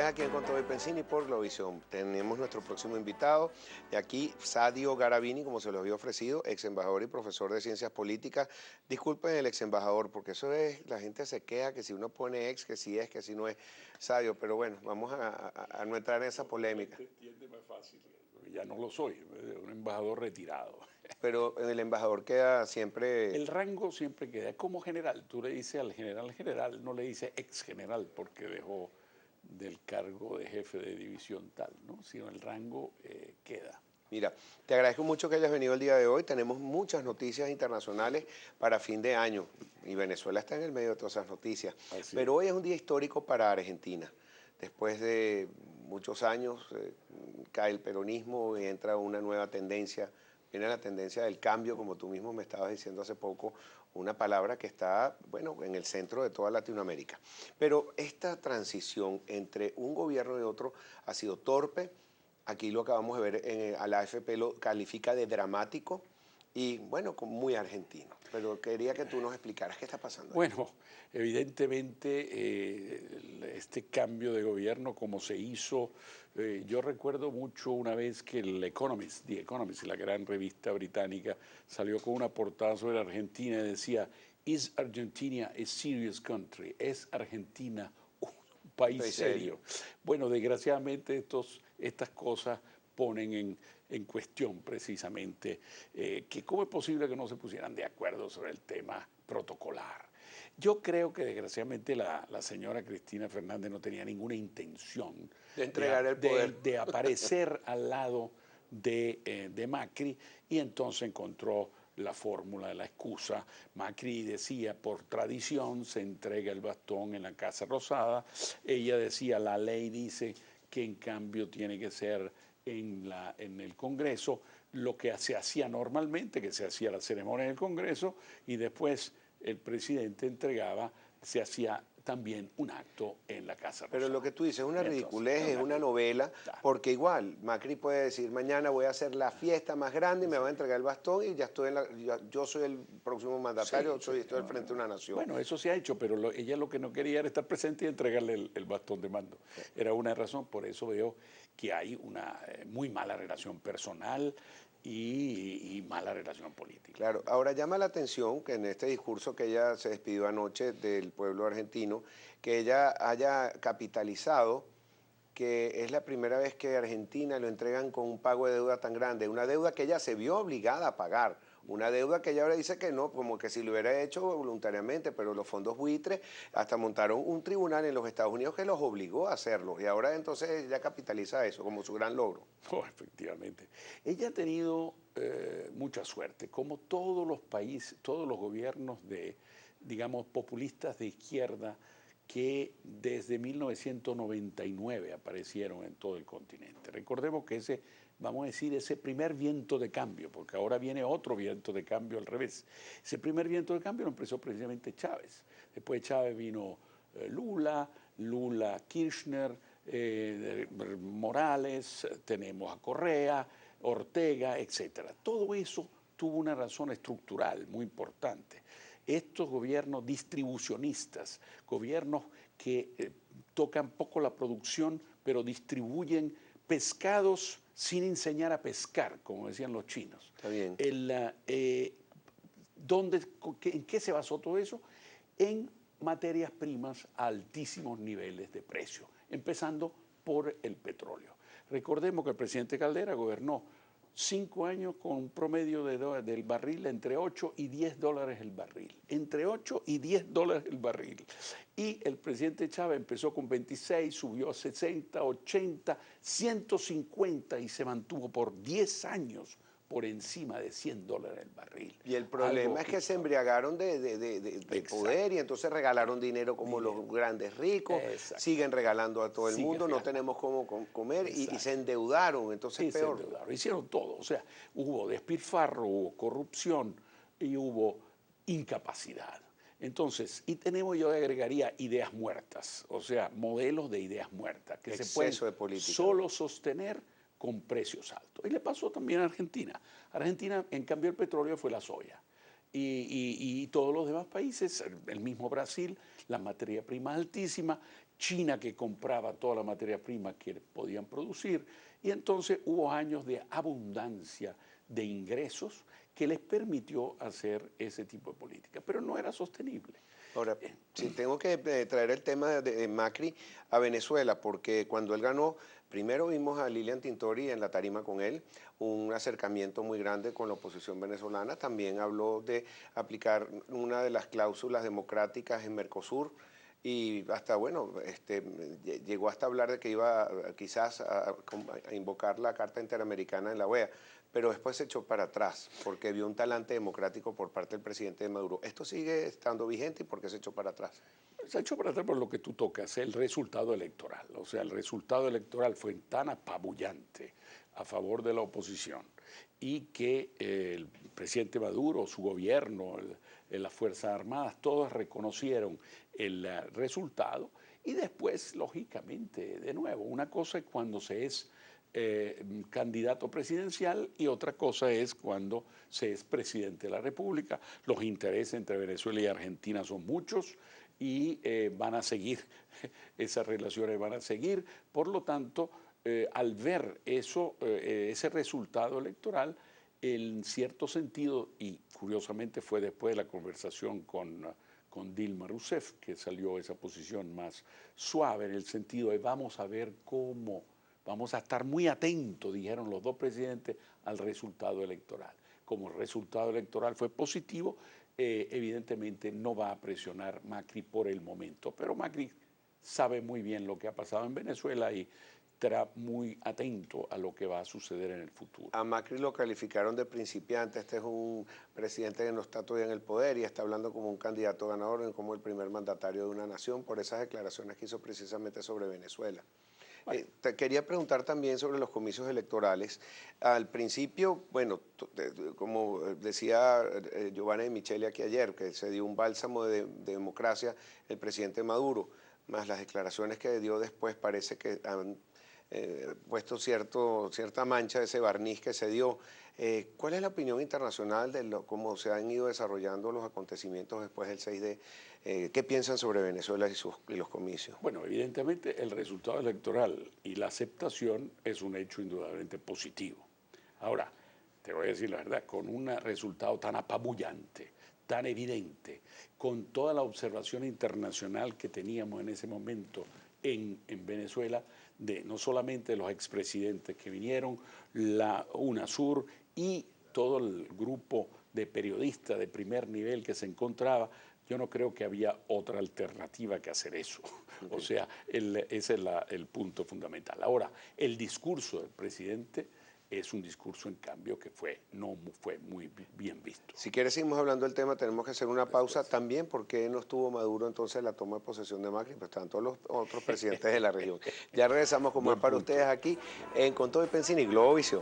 Estás aquí en Con Todo y Pensini por Globovisión. Tenemos nuestro próximo invitado y aquí Sadio Garavini, como se los había ofrecido, ex embajador y profesor de Ciencias Políticas. Disculpen el ex embajador, porque eso es, la gente se queja que si uno pone ex, que si es, que si no es Sadio, pero bueno, vamos a no entrar en esa polémica. Te entiende más fácil, porque ya no lo soy, un embajador retirado. Pero el embajador queda siempre... El rango siempre queda como general. Tú le dices al general, no le dices ex general porque dejó del cargo de jefe de división tal, ¿no? Sino el rango queda. Mira, te agradezco mucho que hayas venido el día de hoy. Tenemos muchas noticias internacionales para fin de año y Venezuela está en el medio de todas esas noticias. Así Pero es. hoy es un día histórico para Argentina. Después de muchos años cae el peronismo y entra una nueva tendencia. Viene la tendencia del cambio, como tú mismo me estabas diciendo hace poco, una palabra que está, bueno, en el centro de toda Latinoamérica. Pero esta transición entre un gobierno y otro ha sido torpe. Aquí lo acabamos de ver, a la AFP lo califica de dramático y, bueno, muy argentino. Pero quería que tú nos explicaras qué está pasando ahí. Bueno, evidentemente este cambio de gobierno, como se hizo, yo recuerdo mucho una vez que el Economist, The Economist, la gran revista británica, salió con una portada sobre Argentina y decía, ¿Is Argentina a serious country? ¿Es Argentina un país Estoy serio? serio. Bueno, desgraciadamente estas cosas ponen en cuestión precisamente que cómo es posible que no se pusieran de acuerdo sobre el tema protocolar. Yo creo que desgraciadamente la señora Cristina Fernández no tenía ninguna intención De entregar el poder. de aparecer al lado de Macri y entonces encontró la fórmula, la excusa. Macri decía, por tradición se entrega el bastón en la Casa Rosada. Ella decía, la ley dice que en cambio tiene que ser en el Congreso, lo que se hacía normalmente, que se hacía la ceremonia en el Congreso y después el presidente entregaba, se hacía también un acto en la Casa Rosada. Pero lo que tú dices es una Entonces, ridiculez, es una novela, Claro. porque igual Macri puede decir, mañana voy a hacer la fiesta más grande y me voy a entregar el bastón y ya estoy yo soy el próximo mandatario, Sí, estoy al frente de una nación. bueno, eso se ha hecho, pero ella lo que no quería era estar presente y entregarle el bastón de mando. Era una razón, por eso veo que hay una muy mala relación personal y mala relación política. Claro, ahora llama la atención que en este discurso que ella se despidió anoche del pueblo argentino, que ella haya capitalizado que es la primera vez que Argentina lo entregan con un pago de deuda tan grande, una deuda que ella se vio obligada a pagar, una deuda que ella ahora dice que no, como que si lo hubiera hecho voluntariamente, pero los fondos buitres hasta montaron un tribunal en los Estados Unidos que los obligó a hacerlo y ahora entonces ella capitaliza eso como su gran logro. Oh, efectivamente. Ella ha tenido mucha suerte, como todos los países, todos los gobiernos de, digamos, populistas de izquierda que desde 1999 aparecieron en todo el continente. Recordemos que ese, vamos a decir, ese primer viento de cambio, porque ahora viene otro viento de cambio al revés. Ese primer viento de cambio lo empezó precisamente Chávez. Después de Chávez vino Lula, Kirchner, Morales, tenemos a Correa, Ortega, etcétera. Todo eso tuvo una razón estructural muy importante. Estos gobiernos distribucionistas, gobiernos que tocan poco la producción, pero distribuyen pescados sin enseñar a pescar, como decían los chinos. Está bien. ¿En qué se basó todo eso? En materias primas a altísimos niveles de precio, empezando por el petróleo. Recordemos que el presidente Caldera gobernó 5 años con un promedio del barril entre 8 y 10 dólares el barril. Entre 8 y 10 dólares el barril. Y el presidente Chávez empezó con 26, subió a 60, 80, 150 y se mantuvo por 10 años por encima de 100 dólares el barril. Y el problema es que se embriagaron de poder y entonces regalaron dinero como los grandes ricos, siguen regalando a todo el mundo, no tenemos cómo comer y se endeudaron, entonces peor. Se endeudaron, hicieron todo, o sea, hubo despilfarro, hubo corrupción y hubo incapacidad. Entonces, y tenemos, yo agregaría, ideas muertas, o sea, modelos de ideas muertas que se pueden solo sostener con precios altos. Y le pasó también a Argentina. Argentina, en cambio, el petróleo fue la soya. Y todos los demás países, el mismo Brasil, la materia prima altísima, China que compraba toda la materia prima que podían producir, y entonces hubo años de abundancia de ingresos que les permitió hacer ese tipo de política, pero no era sostenible. Ahora, si tengo que traer el tema de Macri a Venezuela, porque cuando él ganó, primero vimos a Lilian Tintori en la tarima con él, un acercamiento muy grande con la oposición venezolana, también habló de aplicar una de las cláusulas democráticas en Mercosur, y hasta, bueno, llegó hasta hablar de que iba quizás a invocar la Carta Interamericana en la OEA, pero después se echó para atrás porque vio un talante democrático por parte del presidente de Maduro. ¿Esto sigue estando vigente y por qué se echó para atrás? Se ha hecho para atrás por lo que tú tocas, el resultado electoral. O sea, el resultado electoral fue tan apabullante a favor de la oposición y que el presidente Maduro, su gobierno, las Fuerzas Armadas, todos reconocieron el resultado y después, lógicamente, de nuevo, una cosa es cuando se es candidato presidencial y otra cosa es cuando se es presidente de la República. Los intereses entre Venezuela y Argentina son muchos y van a seguir, esas relaciones van a seguir. Por lo tanto, al ver eso, ese resultado electoral, en cierto sentido, y curiosamente fue después de la conversación con Dilma Rousseff, que salió esa posición más suave en el sentido de vamos a ver cómo, vamos a estar muy atentos, dijeron los dos presidentes, al resultado electoral. Como el resultado electoral fue positivo, evidentemente no va a presionar Macri por el momento, pero Macri sabe muy bien lo que ha pasado en Venezuela y estará muy atento a lo que va a suceder en el futuro. A Macri lo calificaron de principiante, este es un presidente que no está todavía en el poder y está hablando como un candidato ganador, como el primer mandatario de una nación, por esas declaraciones que hizo precisamente sobre Venezuela. Te quería preguntar también sobre los comicios electorales. Al principio, bueno, como decía Giovanna de Micheli aquí ayer, que se dio un bálsamo de democracia el presidente Maduro, más las declaraciones que dio después parece que han puesto cierta mancha de ese barniz que se dio. ¿Cuál es la opinión internacional de cómo se han ido desarrollando los acontecimientos después del 6D? ¿Qué piensan sobre Venezuela y los comicios? Bueno, evidentemente el resultado electoral y la aceptación es un hecho indudablemente positivo. Ahora, te voy a decir la verdad, con un resultado tan apabullante, tan evidente, con toda la observación internacional que teníamos en ese momento en Venezuela, de no solamente los expresidentes que vinieron, la UNASUR y todo el grupo de periodistas de primer nivel que se encontraba, yo no creo que había otra alternativa que hacer eso. Okay. O sea, ese es el punto fundamental. Ahora, el discurso del presidente es un discurso, en cambio, que no fue muy bien visto. Si quieres, seguimos hablando del tema, tenemos que hacer una pausa también, porque no estuvo Maduro entonces en la toma de posesión de Macri, pues estaban todos los otros presidentes de la región. Ya regresamos con más para ustedes aquí en Con Todo y Pensini, Globovisión.